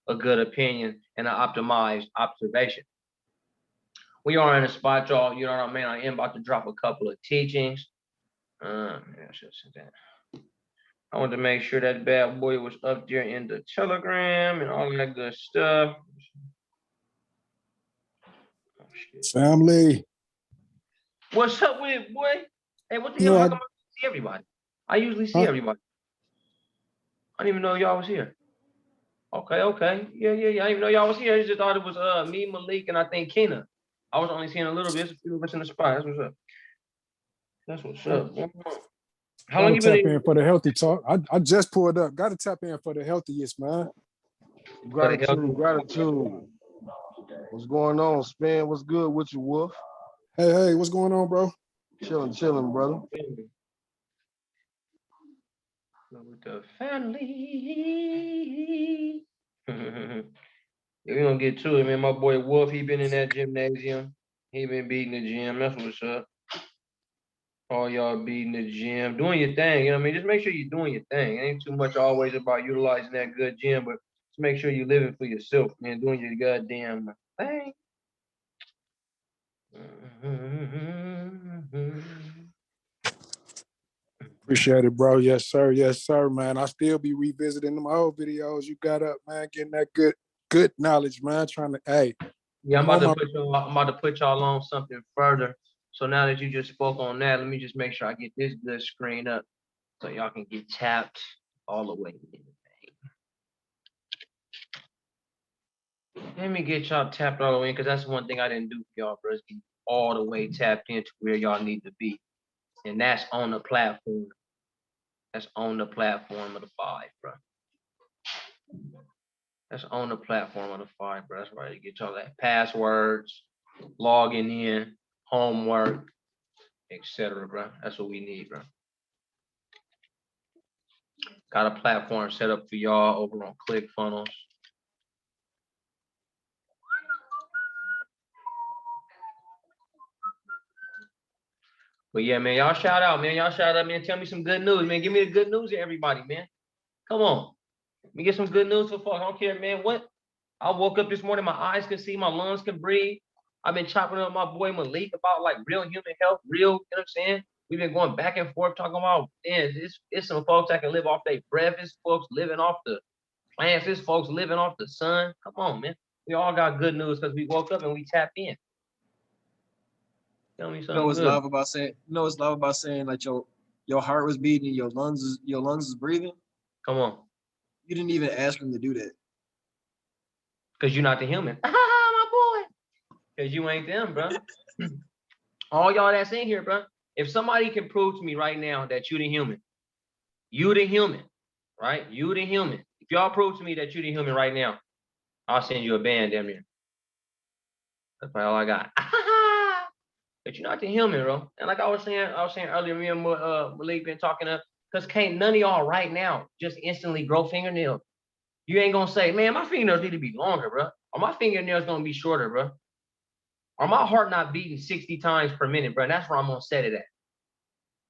a good opinion and an optimized observation. We are in a spot, y'all. You know what I mean? I am about to drop a couple of teachings. Yeah, I wanted to make sure that bad boy was up there in the Telegram and all that good stuff. Oh, family. What's up with it, boy? Hey, what the hell? How come I see everybody? I usually see everybody. I didn't even know y'all was here. Okay. Yeah. I didn't even know y'all was here. I just thought it was me, Malik, and I think Kena. I was only seeing a little bit. A few of us in the spot. That's what's up. How long you been in for the healthy talk? I just pulled up. Got to tap in for the healthiest, man. Gratitude. What's going on, Spin? What's good with you, Wolf? Hey, what's going on, bro? Chilling, brother. With the family. We're gonna get to it, man. My boy Wolf, he been in that gymnasium. He been beating the gym. That's what's up. All y'all beating the gym, doing your thing. You know what I mean? Just make sure you're doing your thing. It ain't too much always about utilizing that good gym, but just make sure you're living for yourself, man. Doing your goddamn thing. Appreciate it, bro. Yes, sir, man. I still be revisiting them old videos you got up, man. Getting that good knowledge, man. Trying to, hey. Yeah, I'm about to put y'all on something further. So now that you just spoke on that, let me just make sure I get this good screen up so y'all can get tapped all the way in. Let me get y'all tapped all the way in, because that's one thing I didn't do for y'all, bro. Be all the way tapped into where y'all need to be. And that's on the platform. That's on the platform of the 5, bro. That's on the platform of the 5, bro. That's right. You get y'all that passwords, logging in, homework, etc., bro. That's what we need, bro. Got a platform set up for y'all over on ClickFunnels. But yeah, man, y'all shout out, man. Y'all shout out, man. Tell me some good news, man. Give me the good news to everybody, man. Come on. Let me get some good news for folks. I don't care, man. What? I woke up this morning, my eyes can see, my lungs can breathe. I've been chopping up my boy Malik about like real human health, you know what I'm saying? We've been going back and forth talking about, man, it's some folks that can live off their breath. It's folks living off the plants. It's folks living off the sun. Come on, man. We all got good news because we woke up and we tapped in. Tell me something. You know what's love about saying? You know what's love about saying like your heart was beating, and your lungs is breathing. Come on. You didn't even ask him to do that. Because you're not the human. My boy. Because you ain't them, bro. All y'all that's in here, bro. If somebody can prove to me right now that you the human, right? You the human. If y'all prove to me that you the human right now, I'll send you a band, damn near. That's probably all I got. But you're not the human, bro. And like I was saying earlier, me and Malik been talking to, because can't none of y'all right now just instantly grow fingernails. You ain't gonna say, man, my fingernails need to be longer, bro. Or my fingernails gonna be shorter, bro. Or my heart not beating 60 times per minute, bro. That's where I'm gonna set it at.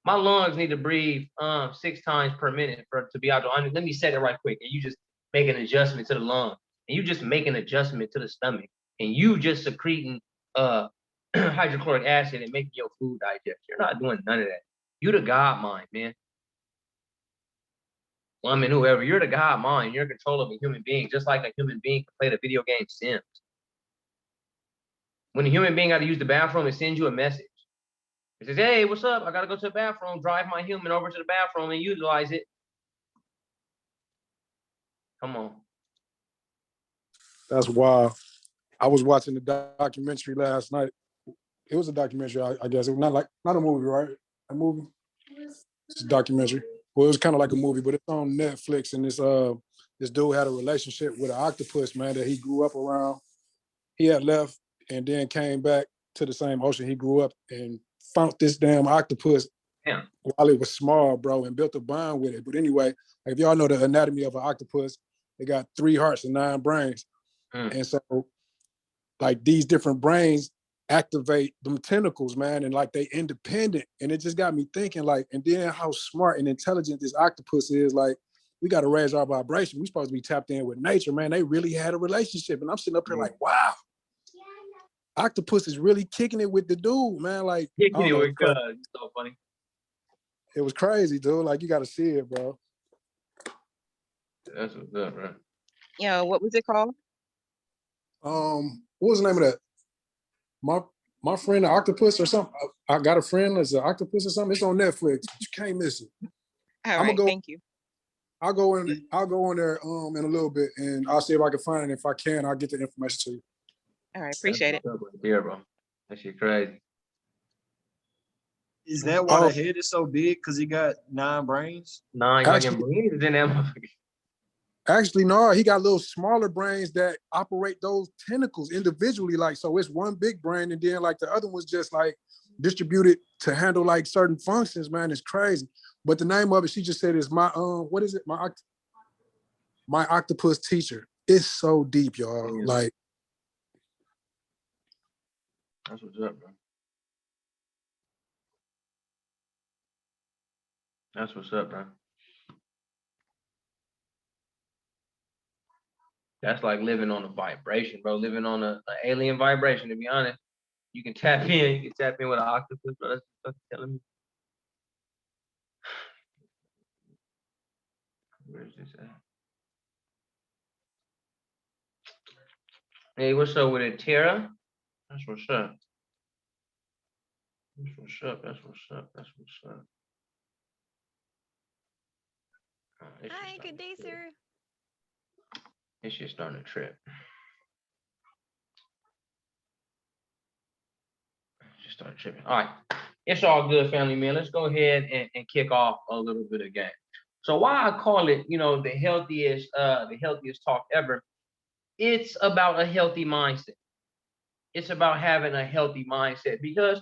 My lungs need to breathe 6 times per minute to be able to. Let me set it right quick. And you just make an adjustment to the lung. And you just make an adjustment to the stomach. And you just secreting hydrochloric acid and making your food digest. You're not doing none of that. You the God mind, man. I mean, whoever, you're the God mind. You're in control of a human being, just like a human being can play the video game Sims. When a human being got to use the bathroom, it sends you a message. It says, hey, what's up? I got to go to the bathroom. Drive my human over to the bathroom and utilize it. Come on. That's wild. I was watching the documentary last night. It was a documentary, I guess. It was not a movie, right? A movie? It's a documentary. Well, it was kind of like a movie, but it's on Netflix. And this dude had a relationship with an octopus, man, that he grew up around. He had left and then came back to the same ocean he grew up and found this damn octopus while it was small, bro, and built a bond with it. But anyway, like if y'all know the anatomy of an octopus, they got 3 hearts and 9 brains. And so, like, these different brains activate them tentacles, man, and like they independent. And it just got me thinking, like, and then how smart and intelligent this octopus is. Like, we got to raise our vibration. We supposed to be tapped in with nature, man. They really had a relationship. And I'm sitting up here like, wow, octopus is really kicking it with the dude, man. Like, I Kicking don't it know, with cuz. It's so funny. it was crazy, dude. Like, you got to see it, bro. That's what's up, bro. Yeah, what was it called? What was the name of that? My friend, the octopus or something. I got a friend that's an octopus or something. It's on Netflix. You can't miss it. All I'm right, gonna go. thank you. I'll go in there in a little bit, and I'll see if I can find it. If I can, I'll get the information to you. All right, appreciate it. Yeah, bro. That shit crazy. Is that why Oh. the head is so big? Because he got 9 brains? Nah, you fucking brains in that motherfucker. Actually, no, he got little smaller brains that operate those tentacles individually. Like, so it's one big brain, and then like the other one's just like distributed to handle like certain functions, man. It's crazy. But the name of it, she just said, is my what is it? My octopus teacher. It's so deep, y'all. Yeah. Like, That's what's up, bro. That's what's up, bro. That's like living on a vibration, bro. Living on an alien vibration, to be honest. You can tap in. You can tap in with an octopus, bro. That's what you're telling me. Where's this at? Hey, what's up with it, Tara? That's what's up. That's what's up. That's what's up. That's what's up. Hi, good day, sir. It's just starting to trip. Just started tripping. All right. It's all good, family, man. Let's go ahead and kick off a little bit of game. So why I call it, the healthiest talk ever, it's about a healthy mindset. It's about having a healthy mindset because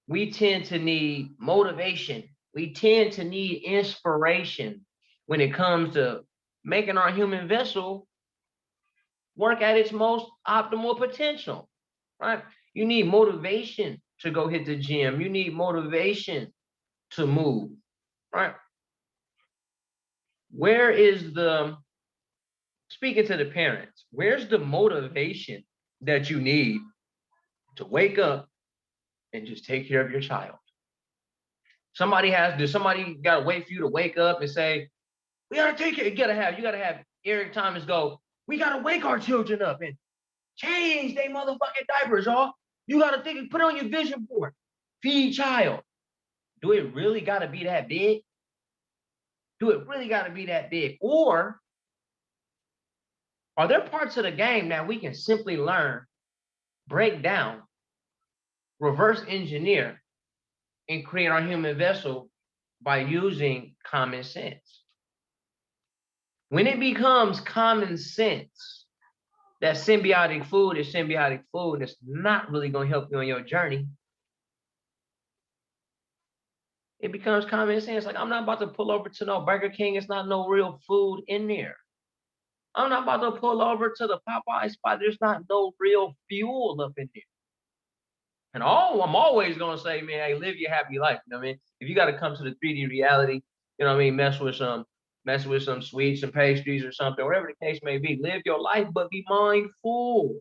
we tend to need motivation. We tend to need inspiration when it comes to making our human vessel work at its most optimal potential, right? You need motivation to go hit the gym. You need motivation to move, right? Where is speaking to the parents, where's the motivation that you need to wake up and just take care of your child? Somebody got to wait for you to wake up and say, we got to take care. You got to have Eric Thomas go, we got to wake our children up and change their motherfucking diapers, y'all. You got to put on your vision board. Feed child. Do it really got to be that big? Do it really got to be that big? Or are there parts of the game that we can simply learn, break down, reverse engineer, and create our human vessel by using common sense? When it becomes common sense that symbiotic food is symbiotic food, it's not really going to help you on your journey. It becomes common sense. Like, I'm not about to pull over to no Burger King. It's not no real food in there. I'm not about to pull over to the Popeye spot. There's not no real fuel up in there. And I'm always going to say, man, hey, live your happy life. You know what I mean? If you got to come to the 3D reality, you know what I mean? Mess with some sweets and pastries or something, whatever the case may be. Live your life, but be mindful.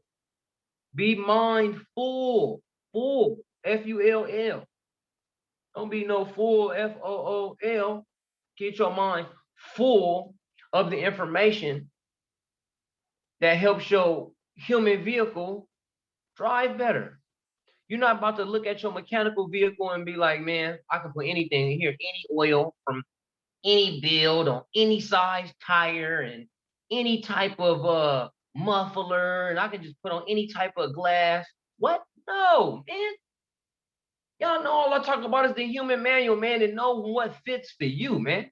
Be mindful. Full. Full. Don't be no fool. FOOL. Get your mind full of the information that helps your human vehicle drive better. You're not about to look at your mechanical vehicle and be like, man, I can put anything in here, any oil from any build on any size tire and any type of muffler, and I can just put on any type of glass. What? No, man. Y'all know all I talk about is the human manual, man, and know what fits for you, man.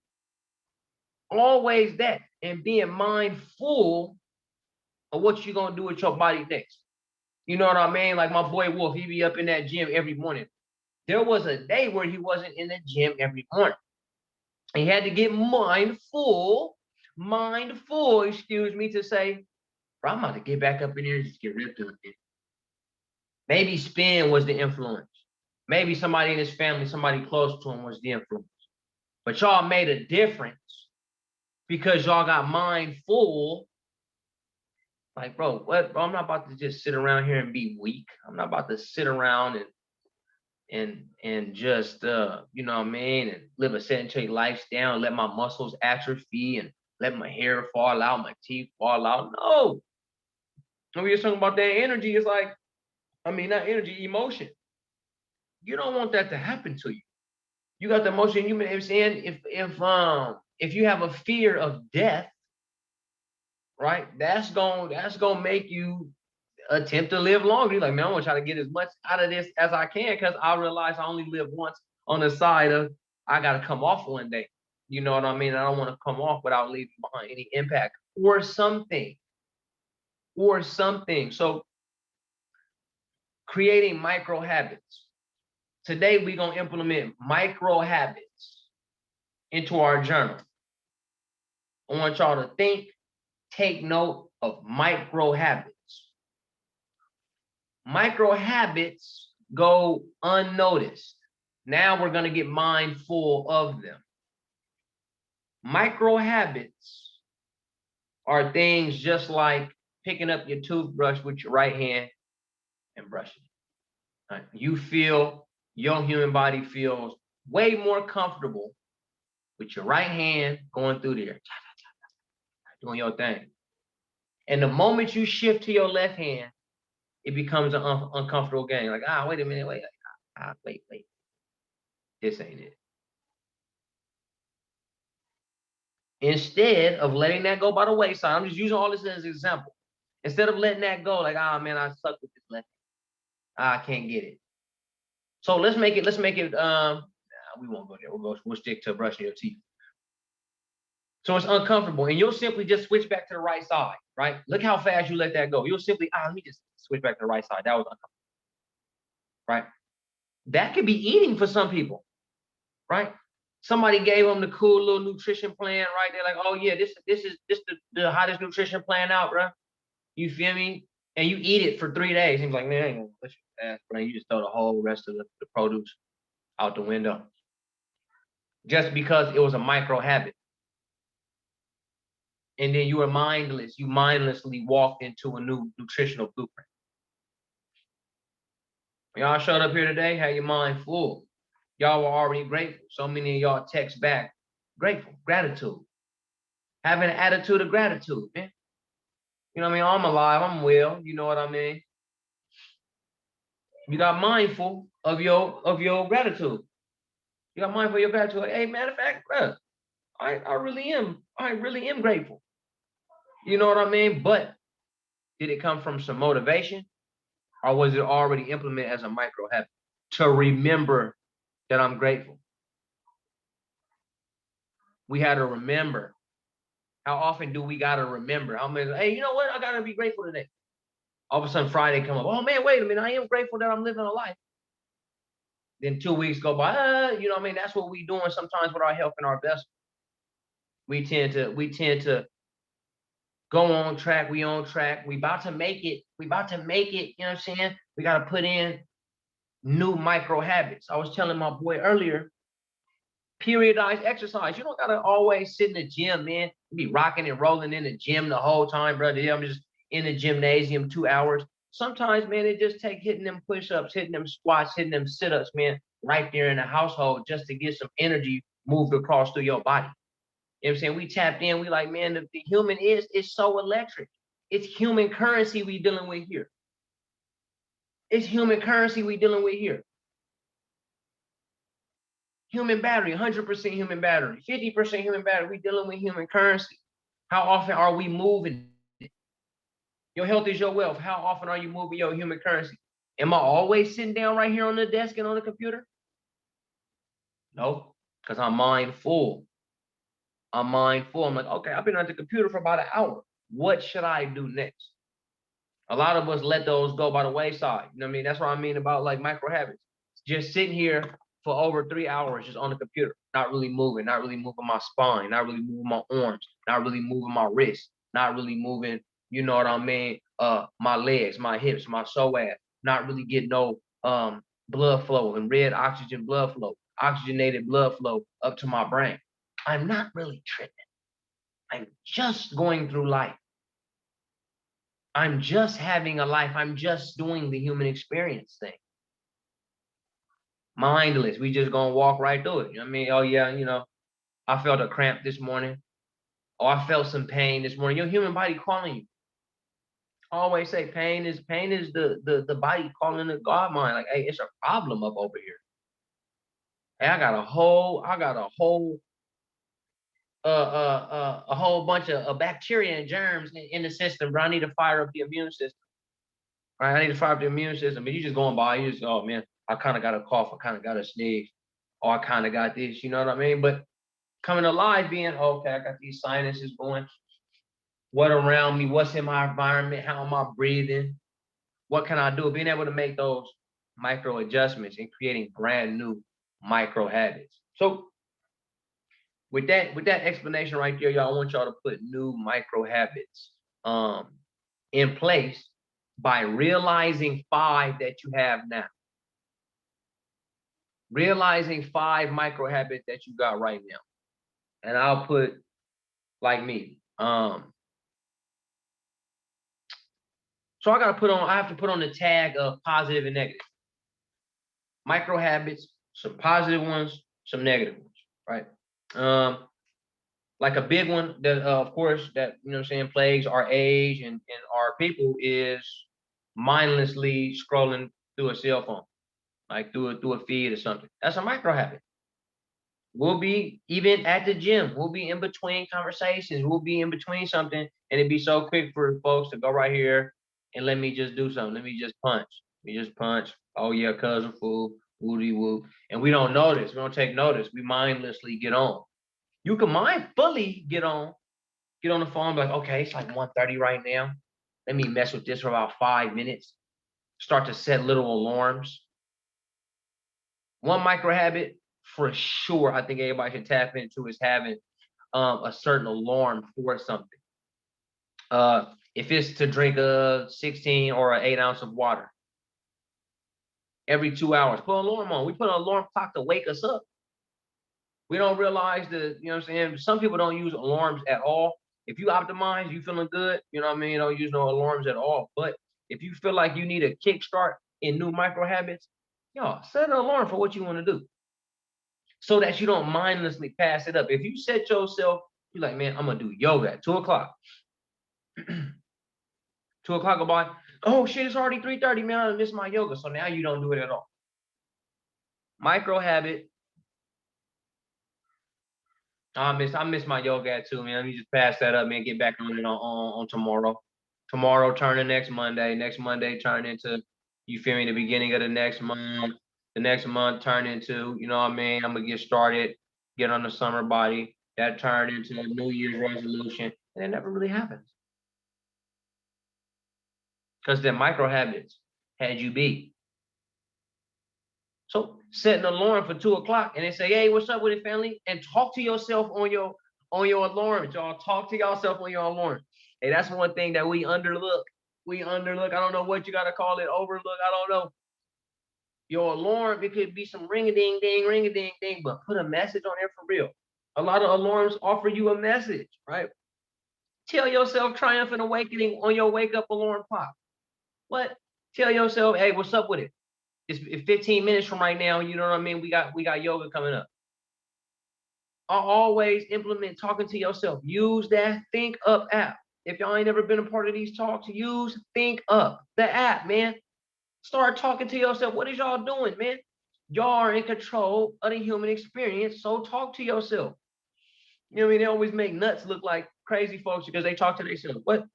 Always that, and being mindful of what you're gonna do with your body next. You know what I mean? Like my boy Wolf, he be up in that gym every morning. There was a day where he wasn't in the gym every morning. He had to get mindful, to say, bro, I'm about to get back up in here and just get ripped up. Maybe spin was the influence. Maybe somebody in his family, somebody close to him was the influence. But y'all made a difference because y'all got mind full. Like, bro, what? Bro, I'm not about to just sit around here and be weak. I'm not about to sit around and just you know what I mean, and live a sedentary lifestyle, let my muscles atrophy and let my hair fall out, my teeth fall out. No. When we're talking about that energy, it's like, I mean, not energy, emotion. You don't want that to happen to you. You got the emotion, you know what I'm saying? If you have a fear of death, right, that's gonna make you attempt to live longer. You're like, man, I want to try to get as much out of this as I can, because I realize I only live once, on the side of I gotta come off one day. You know what I mean? I don't want to come off without leaving behind any impact or something. So creating micro habits. Today we're gonna implement micro habits into our journal. I want y'all to take note of micro habits. Micro habits go unnoticed. Now we're going to get mindful of them. Micro habits are things just like picking up your toothbrush with your right hand and brushing it. Right? Your human body feels way more comfortable with your right hand going through there, doing your thing. And the moment you shift to your left hand, it becomes an uncomfortable game. Like, wait a minute, wait. This ain't it. Instead of letting that go by the wayside, I'm just using all this as an example. Instead of letting that go, like, man, I suck with this left hand. I can't get it. So let's make it, we won't go there. We'll stick to brushing your teeth. So it's uncomfortable, and you'll simply just switch back to the right side, right? Look how fast you let that go. You'll simply, let me just switch back to the right side. That was uncomfortable, right? That could be eating for some people, right? Somebody gave them the cool little nutrition plan, right? They're like, oh yeah, this is the hottest nutrition plan out, bro. You feel me? And you eat it for 3 days. He's like, man, I ain't gonna push your ass, bro. You just throw the whole rest of the produce out the window. Just because it was a micro habit. And then you were mindless. You mindlessly walked into a new nutritional blueprint. Y'all showed up here today, had your mind full. Y'all were already grateful. So many of y'all text back, grateful, gratitude. Having an attitude of gratitude, man. You know what I mean? I'm alive, I'm well, you know what I mean? You got mindful of your gratitude. You got mindful of your gratitude. Like, hey, matter of fact, bro, I really am grateful. You know what I mean? But did it come from some motivation, or was it already implemented as a micro habit to remember that I'm grateful? We had to remember. How often do we gotta remember? How many? Hey, you know what? I gotta be grateful today. All of a sudden, Friday come up. Oh man, wait a minute! I am grateful that I'm living a life. Then 2 weeks go by. You know what I mean? That's what we doing sometimes with our health and our vessel. We tend to go on track. We on track. We about to make it. You know what I'm saying? We gotta put in new micro habits. I was telling my boy earlier, periodized exercise. You don't gotta always sit in the gym, man. You be rocking and rolling in the gym the whole time, brother. Yeah, I'm just in the gymnasium 2 hours. Sometimes, man, it just takes hitting them push-ups, hitting them squats, hitting them sit-ups, man, right there in the household just to get some energy moved across through your body. You know what I'm saying? We tapped in, we like, man, the human is so electric. It's human currency we dealing with here. It's human currency we dealing with here. Human battery, 100% human battery, 50% human battery. We dealing with human currency. How often are we moving it? Your health is your wealth. How often are you moving your human currency? Am I always sitting down right here on the desk and on the computer? No, because I'm mindful. I'm mindful. I'm like, okay, I've been on the computer for about an hour. What should I do next? A lot of us let those go by the wayside. You know what I mean? That's what I mean about like micro habits. Just sitting here for over 3 hours just on the computer, not really moving my spine, not really moving my arms, not really moving my wrists, not really moving, you know what I mean, my legs, my hips, my psoas, not really getting no blood flow and red oxygen blood flow, oxygenated blood flow up to my brain. I'm not really tripping. I'm just going through life. I'm just having a life. I'm just doing the human experience thing. Mindless. We just gonna walk right through it. You know what I mean? Oh yeah, you know, I felt a cramp this morning. Oh, I felt some pain this morning. Your human body calling you. I always say pain is the body calling the God mind. Like, hey, it's a problem up over here. Hey, I got a whole a whole bunch of bacteria and germs in the system, bro. I need to fire up the immune system. Right? I need to fire up the immune system. But you just going by, you just, oh man, I kind of got a cough, I kind of got a sneeze, or I kind of got this, you know what I mean? But coming alive, being okay, I got these sinuses going. What around me? What's in my environment? How am I breathing? What can I do? Being able to make those micro adjustments and creating brand new micro habits. So with that explanation right there, y'all, I want y'all to put new micro habits in place by realizing 5 that you have now. Realizing 5 micro habits that you got right now. And I'll put like me. So I have to put on the tag of positive and negative. Micro habits, some positive ones, some negative ones, right? Like a big one that of course that, you know what I'm saying, plagues our age and our people is mindlessly scrolling through a cell phone, like through a feed or something. That's a micro habit. We'll be even at the gym. We'll be in between conversations. We'll be in between something, and it'd be so quick for folks to go right here and let me just do something. Let me just punch. We just punch. Oh yeah, cousin fool, woody woo. And we don't notice. We don't take notice. We mindlessly get on. You can mindfully get on the phone, like, okay, it's like 1:30 right now. Let me mess with this for about 5 minutes. Start to set little alarms. One micro habit for sure I think everybody should tap into is having a certain alarm for something. If it's to drink a 16 or an 8 ounce of water every 2 hours, put an alarm on. We put an alarm clock to wake us up. We don't realize that, you know what I'm saying? Some people don't use alarms at all. If you optimize, you feeling good, you know what I mean? You don't use no alarms at all. But if you feel like you need a kickstart in new micro habits, y'all set an alarm for what you want to do, so that you don't mindlessly pass it up. If you set yourself, you're like, man, I'm gonna do yoga at 2 o'clock. 2 o'clock go by, oh shit, it's already 3:30, man, I missed my yoga. So now you don't do it at all. Micro habit. I miss my yoga at 2, man. Let me just pass that up, man. Get back on it on tomorrow. Tomorrow turn to next Monday. Next Monday turn into, you feel me, the beginning of the next month. The next month turn into, you know what I mean? I'm gonna get started, get on the summer body. That turned into a New Year's resolution, and it never really happens. Because the micro habits had you beat. So set an alarm for 2 o'clock and then say, hey, what's up with it, family? And talk to yourself on your alarm. Y'all talk to yourself on your alarm. Hey, that's one thing that we underlook. I don't know what you gotta call it, overlook. I don't know. Your alarm, it could be some ring-a-ding-ding, but put a message on there for real. A lot of alarms offer you a message, right? Tell yourself triumphant awakening on your wake up alarm clock. What? Tell yourself, hey, what's up with it? It's 15 minutes from right now. You know what I mean? We got yoga coming up. I always implement talking to yourself. Use that Think Up app. If y'all ain't ever been a part of these talks, use Think Up, the app, man. Start talking to yourself. What is y'all doing, man? Y'all are in control of the human experience, so talk to yourself. You know what I mean? They always make nuts look like crazy folks because they talk to themselves. What?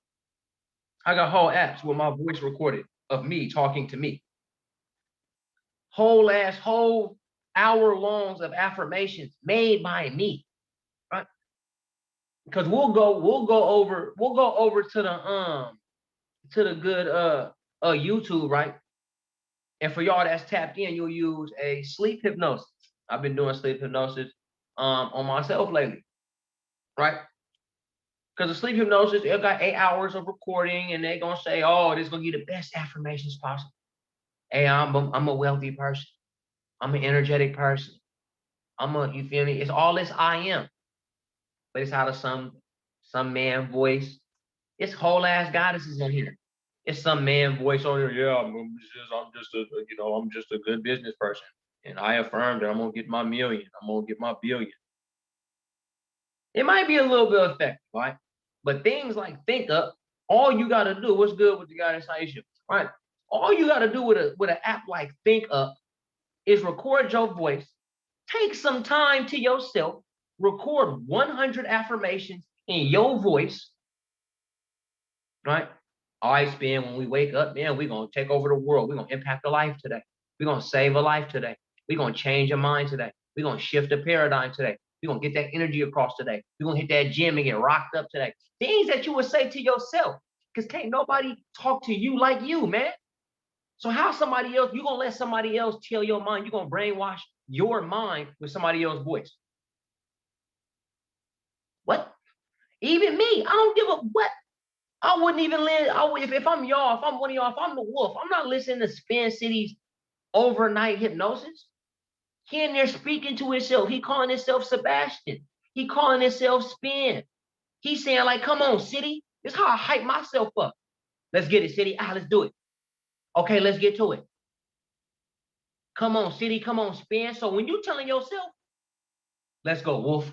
I got whole apps with my voice recorded of me talking to me. Whole hour longs of affirmations made by me, right? Because we'll go over to the good YouTube, right? And for y'all that's tapped in, you'll use a sleep hypnosis. I've been doing sleep hypnosis on myself lately, right? Because the sleep hypnosis, it got 8 hours of recording, and they gonna say, oh, this is gonna give you the best affirmations possible. Hey, I'm a wealthy person. I'm an energetic person. You feel me? It's all this I am. But it's how the sun some man voice. It's whole ass goddesses on here. It's some man voice on here. Yeah, I'm just a good business person. And I affirm that I'm gonna get my million. I'm gonna get my billion. It might be a little bit effective, right? But things like Think Up, all you gotta do, what's good with the goddess Aisha, right? All you gotta do with an app like Think Up is record your voice, take some time to yourself, record 100 affirmations in your voice, right? All right, Spin, when we wake up, man, we're going to take over the world. We're going to impact a life today. We're going to save a life today. We're going to change a mind today. We're going to shift a paradigm today. We're going to get that energy across today. We're going to hit that gym and get rocked up today. Things that you would say to yourself, because can't nobody talk to you like you, man. So how somebody else, you're going to let somebody else tell your mind, you're going to brainwash your mind with somebody else's voice. What? Even me, I don't give a what. I wouldn't even if I'm y'all, if I'm one of y'all, if I'm the wolf, I'm not listening to Spin City's overnight hypnosis. He in there speaking to himself. He calling himself Sebastian. He calling himself Spin. He's saying like, come on, City. This is how I hype myself up. Let's get it, City. Let's do it. Okay, let's get to it. Come on, City. Come on, Spin. So when you telling yourself, let's go, Wolf.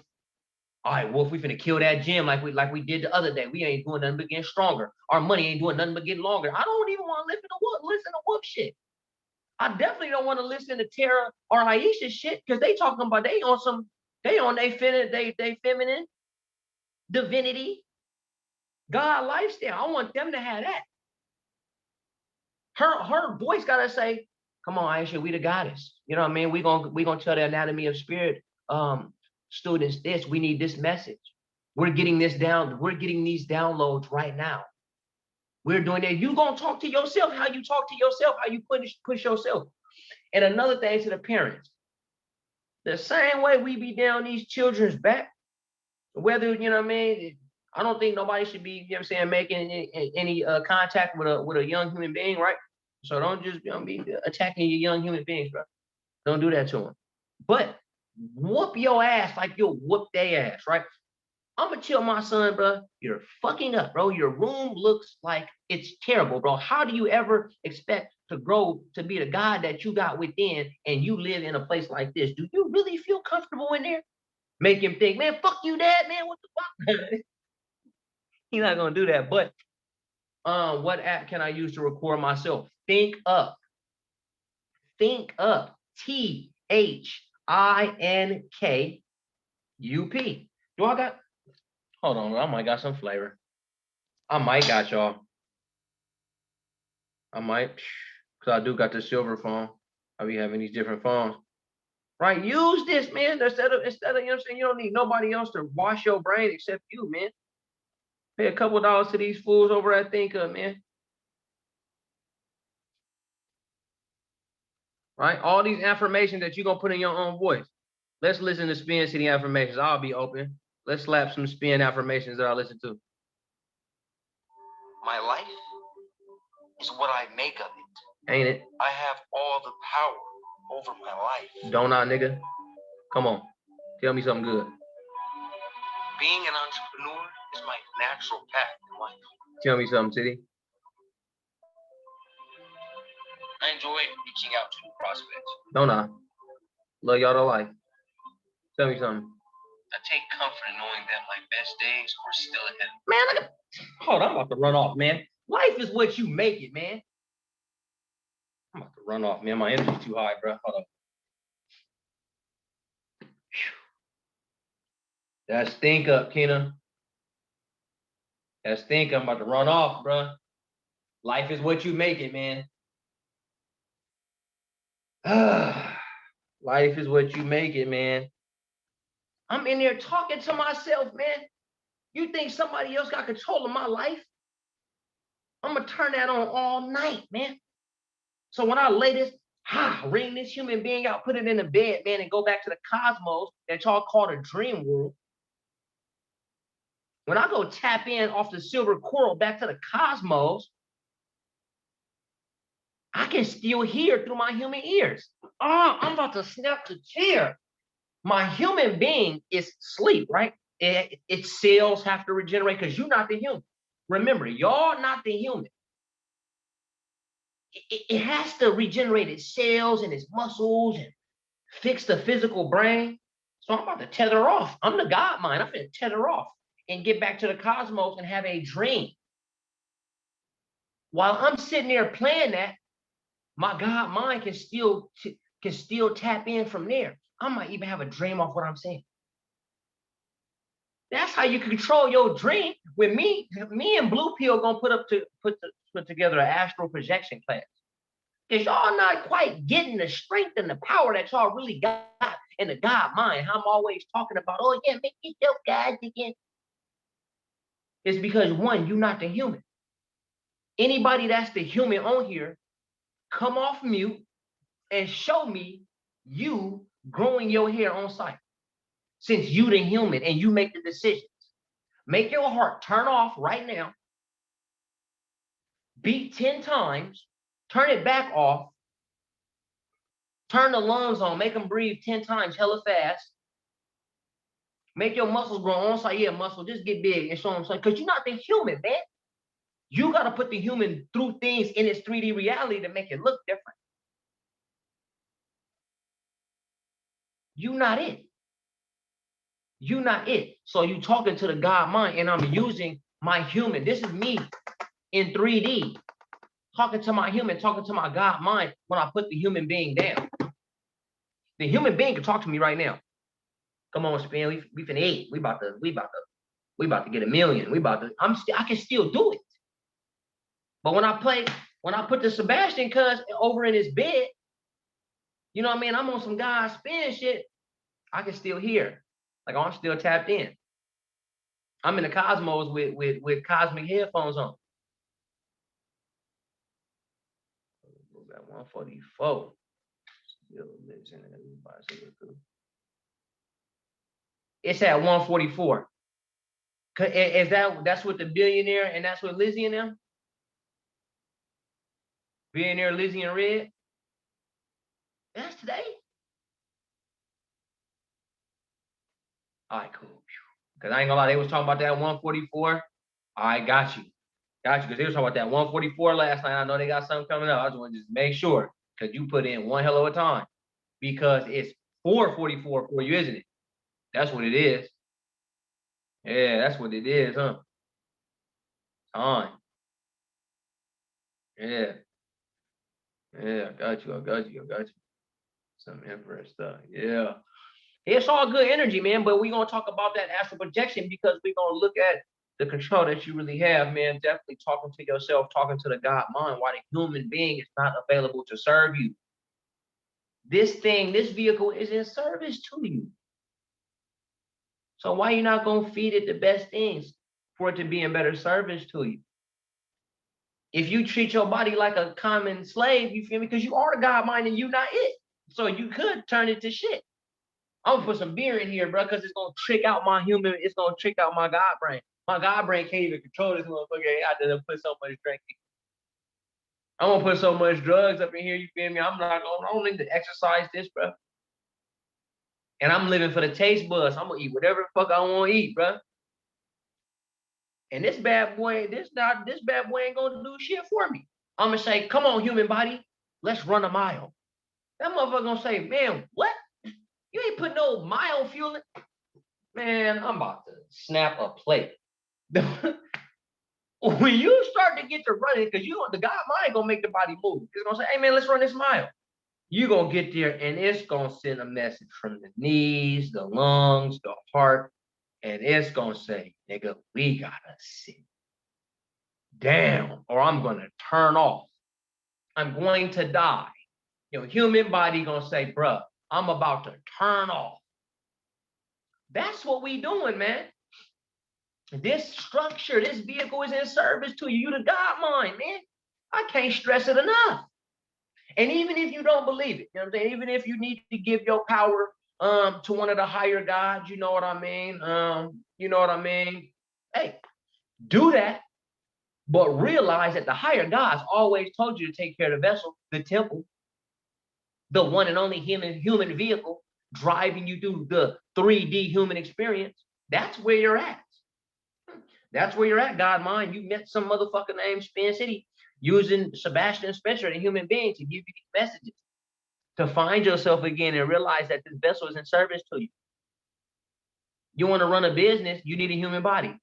All right, Wolf, we finna kill that gym like we did the other day. We ain't doing nothing but getting stronger. Our money ain't doing nothing but getting longer. I don't even want to listen to Wolf shit. I definitely don't want to listen to Tara or Aisha shit because they talking about they on they feminine divinity, God lifestyle. I want them to have that. Her voice gotta say, "Come on, Aisha, we the goddess." You know what I mean? We gonna tell the anatomy of spirit students this. We need this message. We're getting this down. We're getting these downloads right now. We're doing that. You gonna talk to yourself how you talk to yourself, how you push yourself. And another thing to the parents, the same way we be down these children's back, whether, you know what I mean, I don't think nobody should be, you know what I'm saying, making any contact with a young human being, right? So don't just be attacking your young human beings, bro. Don't do that to them. But whoop your ass like you'll whoop their ass, right? I'm gonna tell my son, bro, you're fucking up, bro. Your room looks like it's terrible, bro. How do you ever expect to grow to be the God that you got within and you live in a place like this? Do you really feel comfortable in there? Make him think, man, fuck you, Dad, man, what the fuck? He's not gonna do that. But what app can I use to record myself? Think Up. Think Up. THINKUP. Do I got? Hold on, I might got some flavor. I might got y'all. I might, because I do got the silver phone. I be having these different phones. Right? Use this, man. Instead of, you know what I'm saying, you don't need nobody else to wash your brain except you, man. Pay a couple dollars to these fools over at Think Up, man. Right? All these affirmations that you're gonna put in your own voice. Let's listen to Spin City affirmations. I'll be open. Let's slap some Spin affirmations that I listen to. My life is what I make of it. Ain't it? I have all the power over my life. Don't I, nigga? Come on. Tell me something good. Being an entrepreneur is my natural path in life. Tell me something, City. I enjoy reaching out to new prospects. Don't I? Love y'all to life. Tell me something. I take comfort in knowing that my best days are still ahead. Man, hold on, I'm about to run off, man. Life is what you make it, man. I'm about to run off, man. My energy's too high, bro. Hold on. That's Think Up, Kena. That's Think Up. I'm about to run off, bro. Life is what you make it, man. Life is what you make it, man. I'm in there talking to myself, man. You think somebody else got control of my life? I'm gonna turn that on all night, man. So when I lay this, ring this human being out, put it in the bed, man, and go back to the cosmos that y'all call the dream world. When I go tap in off the silver coral back to the cosmos, I can still hear through my human ears. I'm about to snap the chair. My human being is asleep, right? Its cells have to regenerate because you're not the human. Remember, y'all not the human. It has to regenerate its cells and its muscles and fix the physical brain. So I'm about to tether off. I'm the God mind. I'm going to tether off and get back to the cosmos and have a dream. While I'm sitting there playing that, my God mind can still tap in from there. I might even have a dream off what I'm saying. That's how you control your dream. With me and Blue Pill gonna put together an astral projection class. Because y'all not quite getting the strength and the power that y'all really got in the God mind. How I'm always talking about, oh yeah, make yourself God again. It's because one, you're not the human. Anybody that's the human on here, come off mute and show me you growing your hair on site. Since you the human and you make the decisions. Make your heart turn off right now. Beat 10 times. Turn it back off. Turn the lungs on. Make them breathe 10 times hella fast. Make your muscles grow on site. Yeah, muscle, just get big and show them something. Because you're not the human, man. You got to put the human through things in its 3D reality to make it look different. You're not it. You're not it. So you talking to the God mind, and I'm using my human. This is me in 3D. Talking to my human, talking to my God mind when I put the human being down. The human being can talk to me right now. Come on, Spin. We finna eat. We about to get a million. I can still do it. But when I put the Sebastian cuz over in his bed, you know what I mean? I'm on some God spin shit. I can still hear. Like I'm still tapped in. I'm in the cosmos with cosmic headphones on. Got 144. It's at 144. Is that's with the billionaire and that's with Lizzie and them? Billionaire Lizzie and Red? That's today? All right, cool. Because I ain't gonna lie, they was talking about that 144. I got you. Because they was talking about that 144 last night. I know they got something coming up. I just want to just make sure because you put in one hell of a time because it's 444 for you, isn't it? That's what it is. Yeah, that's what it is, huh? Time. Yeah. Yeah, I got you. Some Emperor stuff. Yeah. It's all good energy, man, but we're going to talk about that astral projection because we're going to look at the control that you really have, man. Definitely talking to yourself, talking to the God mind, why the human being is not available to serve you. This vehicle is in service to you. So why you not going to feed it the best things for it to be in better service to you? If you treat your body like a common slave, you feel me? Because you are the God mind and you not it. So you could turn it to shit. I'm gonna put some beer in here, bro, because it's gonna trick out my human. It's gonna trick out my God brain. My God brain can't even control this motherfucker. I done put so much drink. I'm gonna put so much drugs up in here. You feel me? I don't need to exercise this, bro. And I'm living for the taste buds. I'm gonna eat whatever the fuck I want to eat, bro. And this bad boy ain't gonna do shit for me. I'm gonna say, come on, human body, let's run a mile. That motherfucker gonna say, man, what? You ain't put no mile fuel in. Man, I'm about to snap a plate. When you start to get to running, because the God mind gonna make the body move. It's gonna say, hey man, let's run this mile. You're gonna get there and it's gonna send a message from the knees, the lungs, the heart, and it's gonna say, nigga, we gotta sit down or I'm gonna turn off. I'm going to die. Your human body gonna say, bruh, I'm about to turn off. That's what we doing, man. This structure, this vehicle is in service to you. You the God mind, man. I can't stress it enough. And even if you don't believe it, you know what I'm saying? Even if you need to give your power to one of the higher gods, you know what I mean? Hey, do that. But realize that the higher gods always told you to take care of the vessel, the temple, the one and only human vehicle driving you through the 3D human experience. That's where you're at. That's where you're at, God mind. You met some motherfucker named Spin City using Sebastian Spencer, a human being, to give you these messages, to find yourself again and realize that this vessel is in service to you. You want to run a business, you need a human body.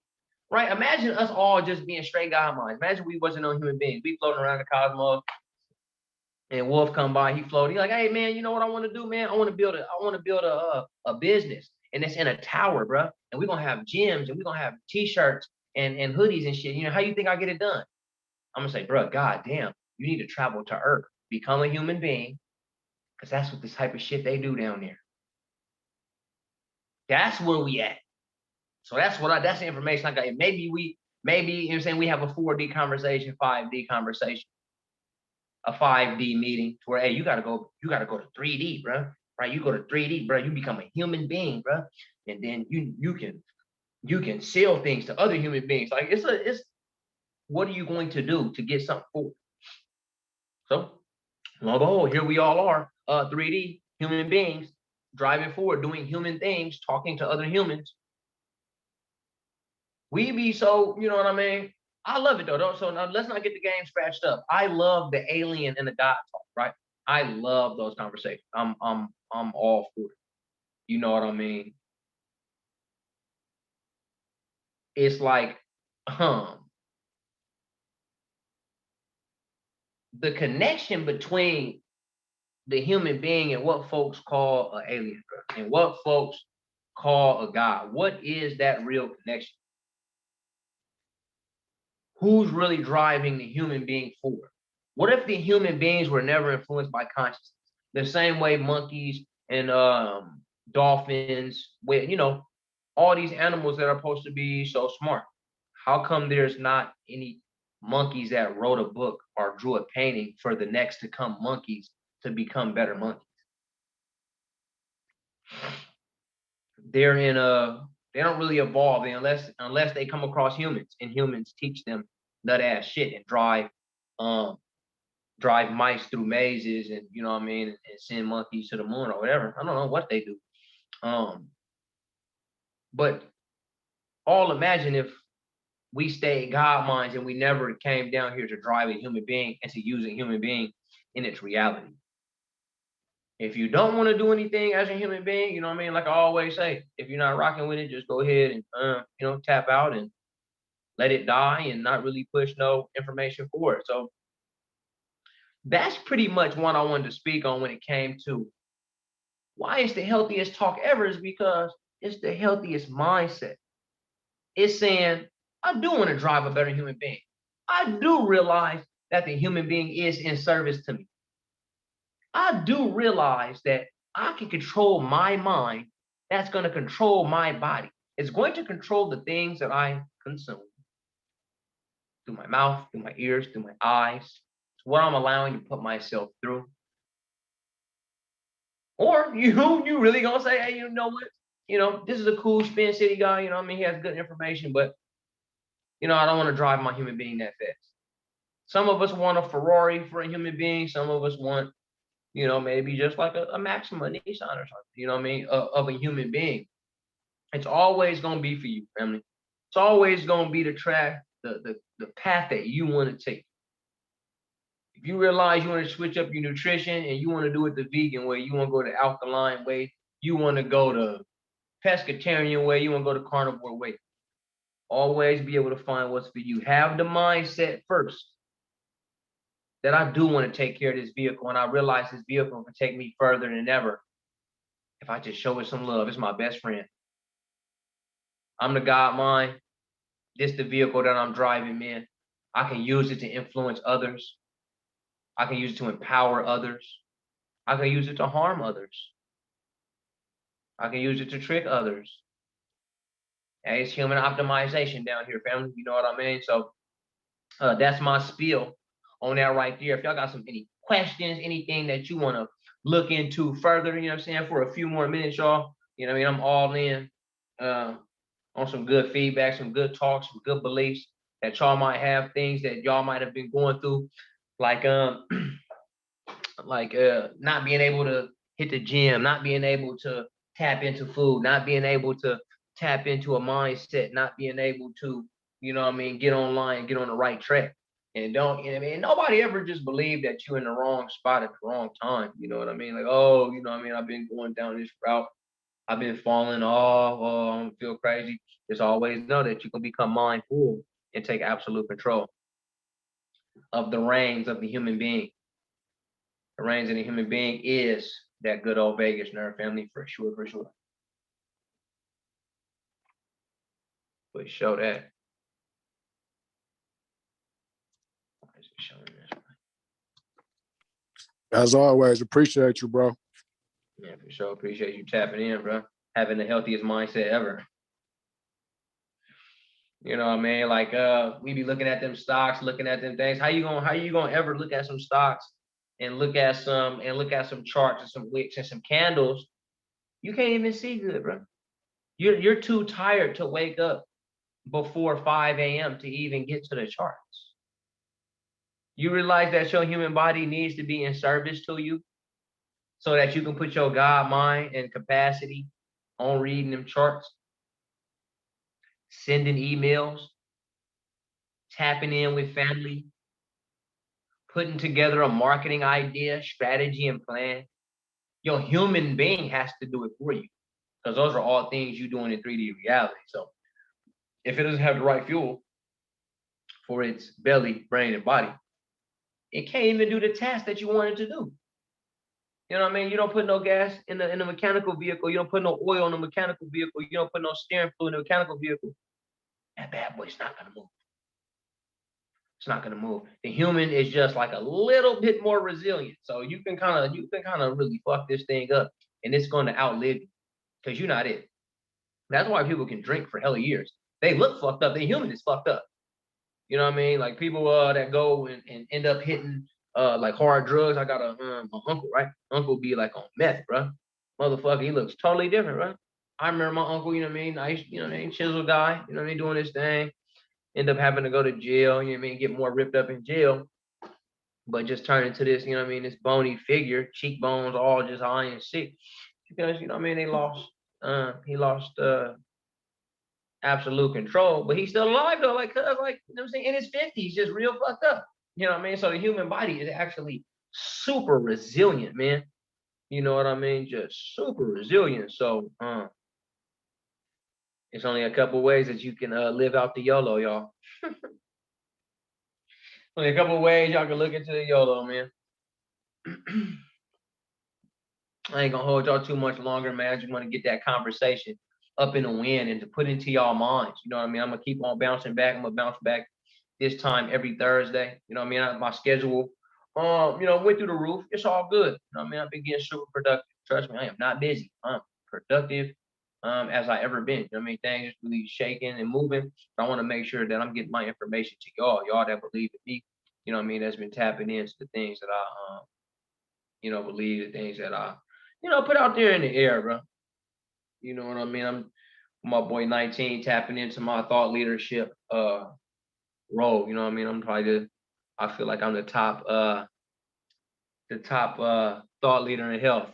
Right? Imagine us all just being straight God minds. Imagine we wasn't no human beings. We floating around the cosmos, and Wolf come by, he floated. He's like, hey man, you know what I want to do, man? I want to build a business, and it's in a tower, bro. And we're gonna have gyms, and we're gonna have t-shirts and hoodies and shit. You know, how you think I get it done? I'm gonna say, bro, god damn, you need to travel to Earth, become a human being, because that's what this type of shit they do down there. That's where we at. So that's the information I got. Maybe you know what I'm saying, we have a 4D conversation, 5D conversation, a 5D meeting to where, hey, you gotta go to 3D, bro. Right? You go to 3D, bro. You become a human being, bro, and then you can sell things to other human beings. Like it's what are you going to do to get something forward? So, lo and behold, here we all are, 3D human beings driving forward, doing human things, talking to other humans. We be so, you know what I mean? I love it though. So now let's not get the game scratched up. I love the alien and the God talk, right? I love those conversations. I'm all for it. You know what I mean? It's like, the connection between the human being and what folks call an alien, bro, and what folks call a God. What is that real connection? Who's really driving the human being forward? What if the human beings were never influenced by consciousness? The same way monkeys and dolphins, with, you know, all these animals that are supposed to be so smart. How come there's not any monkeys that wrote a book or drew a painting for the next to come monkeys to become better monkeys? They're in they don't really evolve unless they come across humans, and humans teach them nut ass shit and drive mice through mazes, and you know what I mean, and send monkeys to the moon or whatever. I don't know what they do. But all imagine if we stayed God minds and we never came down here to drive a human being and to use a human being in its reality. If you don't want to do anything as a human being, you know what I mean? Like I always say, if you're not rocking with it, just go ahead and you know, tap out and let it die and not really push no information forward. So that's pretty much what I wanted to speak on when it came to why it's the healthiest talk ever, is because it's the healthiest mindset. It's saying, I do want to drive a better human being. I do realize that the human being is in service to me. I do realize that I can control my mind. That's going to control my body. It's going to control the things that I consume through my mouth, through my ears, through my eyes. It's what I'm allowing to put myself through. Or you really gonna say, hey, you know what? You know, this is a cool Spin City guy. You know what I mean? He has good information, but you know, I don't want to drive my human being that fast. Some of us want a Ferrari for a human being. Some of us want, you know, maybe just like a Maxima, Nissan or something, you know what I mean, of a human being. It's always going to be for you, family. It's always going to be the track, the path that you want to take. If you realize you want to switch up your nutrition and you want to do it the vegan way, you want to go the alkaline way, you want to go the pescatarian way, you want to go the carnivore way, always be able to find what's for you. Have the mindset first that I do want to take care of this vehicle, and I realize this vehicle can take me further than ever if I just show it some love. It's my best friend. I'm the God mind. This the vehicle that I'm driving, man. I can use it to influence others. I can use it to empower others. I can use it to harm others. I can use it to trick others. And it's human optimization down here, family. You know what I mean? So that's my spiel on that right there. If y'all got any questions, anything that you want to look into further, you know what I'm saying, for a few more minutes, y'all, you know what I mean, I'm all in on some good feedback, some good talks, some good beliefs that y'all might have, things that y'all might have been going through, like not being able to hit the gym, not being able to tap into food, not being able to tap into a mindset, not being able to, you know what I mean, get online, get on the right track. And don't, you know what I mean? Nobody ever just believed that you're in the wrong spot at the wrong time. You know what I mean? Like, oh, you know what I mean? I've been going down this route. I've been falling off. Oh, I don't feel crazy. Just always know that you can become mindful and take absolute control of the reins of the human being. The reins of the human being is that good old Vegas nerve family, for sure, for sure. But show that. As always, appreciate you, bro. Yeah, for sure. Appreciate you tapping in, bro. Having the healthiest mindset ever. You know what I mean? Like we be looking at them stocks, looking at them things. How you gonna ever look at some stocks and look at some charts and some wicks and some candles? You can't even see good, bro. You're too tired to wake up before 5 a.m. to even get to the charts. You realize that your human body needs to be in service to you so that you can put your God mind and capacity on reading them charts, sending emails, tapping in with family, putting together a marketing idea, strategy, and plan. Your human being has to do it for you because those are all things you doing in 3D reality. So if it doesn't have the right fuel for its belly, brain, and body, it can't even do the task that you want it to do. You know what I mean? You don't put no gas in the mechanical vehicle. You don't put no oil in the mechanical vehicle. You don't put no steering fluid in the mechanical vehicle. That bad boy's not gonna move. It's not gonna move. The human is just like a little bit more resilient. So you can kind of really fuck this thing up, and it's going to outlive you because you're not it. That's why people can drink for hella years. They look fucked up. The human is fucked up. You know what I mean? Like people that go and end up hitting like hard drugs. I got my uncle, right? Uncle be like on meth, bro. Motherfucker, he looks totally different, bro. I remember my uncle, you know what I mean? Nice, you know what I mean? Chisel guy, you know what I mean? Doing his thing. End up having to go to jail, you know what I mean? Get more ripped up in jail. But just turn into this, you know what I mean? This bony figure, cheekbones all just high and sick. Because, you know what I mean? He lost absolute control, but he's still alive though. Like, you know what I'm saying? In his 50s, just real fucked up. You know what I mean? So the human body is actually super resilient, man. You know what I mean? Just super resilient. So it's only a couple ways that you can live out the YOLO, y'all. Only a couple ways y'all can look into the YOLO, man. I ain't gonna hold y'all too much longer, man. I just want to get that conversation up in the wind and to put into y'all minds. You know what I mean? I'm gonna keep on bouncing back. I'm gonna bounce back this time every Thursday. You know what I mean? My schedule, went through the roof. It's all good. You know what I mean? I've been getting super productive. Trust me, I am not busy. I'm productive as I ever been. You know what I mean? Things just really shaking and moving. But I want to make sure that I'm getting my information to y'all that believe in me. You know what I mean? That's been tapping into the things that I believe, the things that I put out there in the air, bro. You know what I mean? I'm my boy 19 tapping into my thought leadership role. You know what I mean? I feel like I'm the top thought leader in health.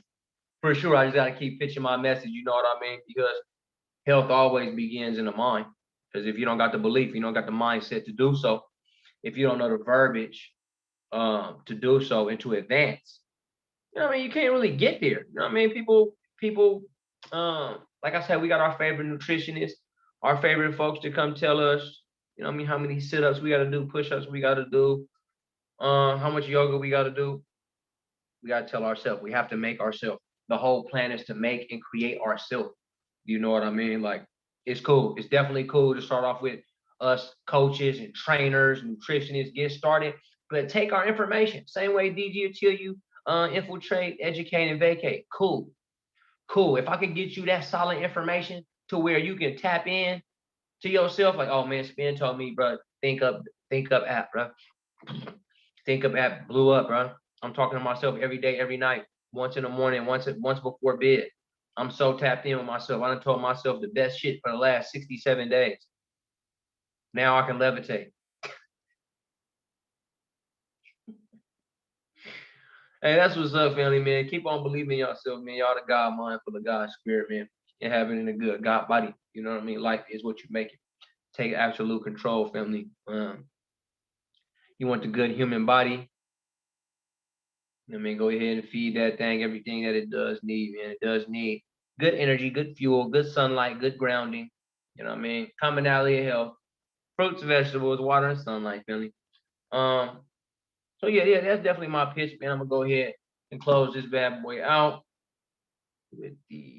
For sure, I just gotta keep pitching my message, you know what I mean? Because health always begins in the mind. Because if you don't got the belief, you don't got the mindset to do so. If you don't know the verbiage to do so and to advance, you know what I mean? You can't really get there. You know what I mean? People, like I said, we got our favorite nutritionists, our favorite folks to come tell us, you know what I mean, how many sit-ups we got to do, push-ups we got to do, how much yoga we got to do. We got to tell ourselves. We have to make ourselves. The whole plan is to make and create ourselves. You know what I mean? Like, it's cool. It's definitely cool to start off with us coaches and trainers, nutritionists, get started, but take our information. Same way DG will tell you, infiltrate, educate, and vacate. Cool. If I can get you that solid information to where you can tap in to yourself, like, oh man, Spin told me, bro, think up app, bro. Think up app blew up, bro. I'm talking to myself every day, every night, once in the morning, once before bed. I'm so tapped in with myself. I done told myself the best shit for the last 67 days. Now I can levitate. Hey, that's what's up, family, man. Keep on believing in yourself, man. Y'all the God mind for the God spirit, man. and having in a good God body. You know what I mean? Life is what you make it. Take absolute control, family. You want the good human body. I mean, go ahead and feed that thing everything that it does need, man. It does need good energy, good fuel, good sunlight, good grounding. You know what I mean? Commonality of health, fruits, vegetables, water, and sunlight, family. So yeah, that's definitely my pitch, man. I'm gonna go ahead and close this bad boy out with the